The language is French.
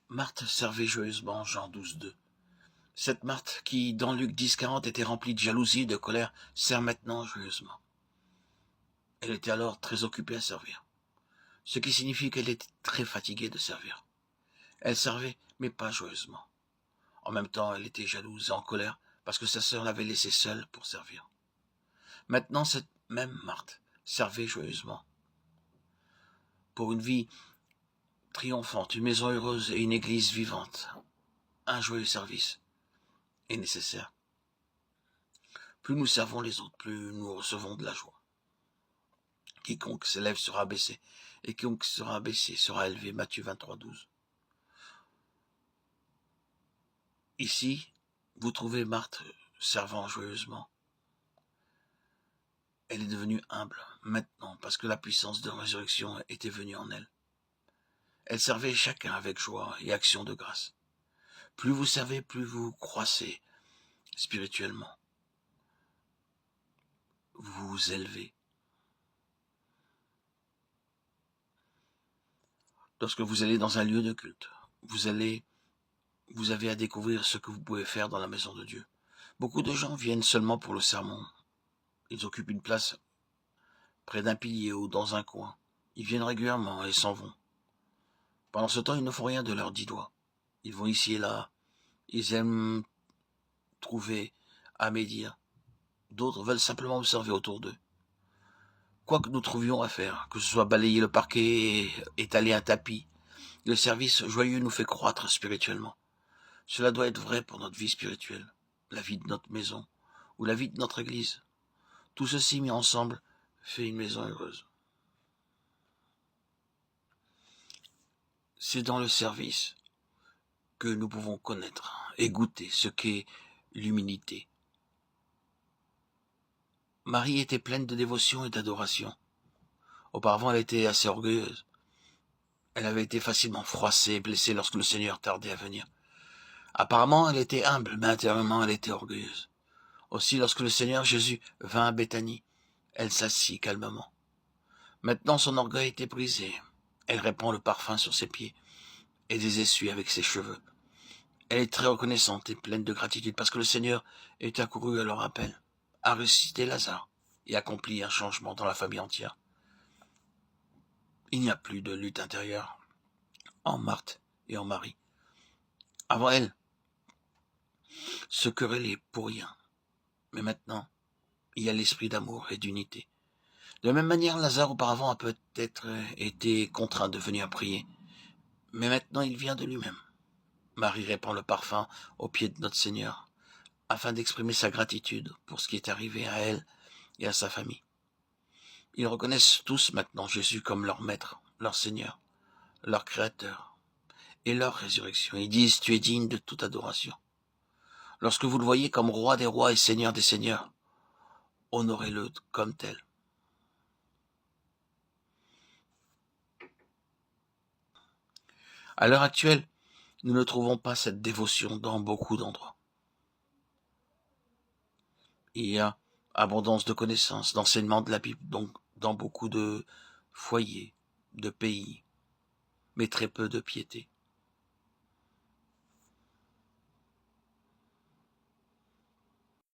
Marthe servait joyeusement, Jean 12,2. Cette Marthe qui, dans Luc 10,40, était remplie de jalousie et de colère, sert maintenant joyeusement. Elle était alors très occupée à servir, ce qui signifie qu'elle était très fatiguée de servir. Elle servait, mais pas joyeusement. En même temps, elle était jalouse et en colère parce que sa sœur l'avait laissée seule pour servir. Maintenant, cette même Marthe servait joyeusement. Pour une vie triomphante, une maison heureuse et une église vivante, un joyeux service est nécessaire. Plus nous servons les autres, plus nous recevons de la joie. Quiconque s'élève sera abaissé, et quiconque sera abaissé sera élevé. Matthieu 23,12. Ici, vous trouvez Marthe servant joyeusement. Elle est devenue humble maintenant parce que la puissance de la résurrection était venue en elle. Elle servait chacun avec joie et action de grâce. Plus vous servez, plus vous croissez spirituellement. Vous vous élevez. Lorsque vous allez dans un lieu de culte, vous avez à découvrir ce que vous pouvez faire dans la maison de Dieu. Beaucoup de gens viennent seulement pour le sermon. Ils occupent une place près d'un pilier ou dans un coin. Ils viennent régulièrement et s'en vont. Pendant ce temps, ils ne font rien de leurs 10 doigts. Ils vont ici et là. Ils aiment trouver à médire. D'autres veulent simplement observer autour d'eux. Quoi que nous trouvions à faire, que ce soit balayer le parquet et étaler un tapis, le service joyeux nous fait croître spirituellement. Cela doit être vrai pour notre vie spirituelle, la vie de notre maison ou la vie de notre église. Tout ceci mis ensemble fait une maison heureuse. C'est dans le service que nous pouvons connaître et goûter ce qu'est l'humilité. Marie était pleine de dévotion et d'adoration. Auparavant, elle était assez orgueilleuse. Elle avait été facilement froissée et blessée lorsque le Seigneur tardait à venir. Apparemment, elle était humble, mais intérieurement, elle était orgueilleuse. Aussi, lorsque le Seigneur Jésus vint à Béthanie, elle s'assit calmement. Maintenant, son orgueil était brisé. Elle répand le parfum sur ses pieds et les essuie avec ses cheveux. Elle est très reconnaissante et pleine de gratitude parce que le Seigneur est accouru à leur appel, a ressuscité Lazare et accompli un changement dans la famille entière. Il n'y a plus de lutte intérieure en Marthe et en Marie. Avant elle, se querellaient pour rien. Mais maintenant, il y a l'esprit d'amour et d'unité. De la même manière, Lazare auparavant a peut-être été contraint de venir prier, mais maintenant il vient de lui-même. Marie répand le parfum aux pieds de notre Seigneur, afin d'exprimer sa gratitude pour ce qui est arrivé à elle et à sa famille. Ils reconnaissent tous maintenant Jésus comme leur Maître, leur Seigneur, leur Créateur et leur résurrection. Ils disent « Tu es digne de toute adoration ». Lorsque vous le voyez comme Roi des rois et Seigneur des seigneurs, honorez-le comme tel. À l'heure actuelle, nous ne trouvons pas cette dévotion dans beaucoup d'endroits. Il y a abondance de connaissances, d'enseignements de la Bible, donc dans beaucoup de foyers, de pays, mais très peu de piété.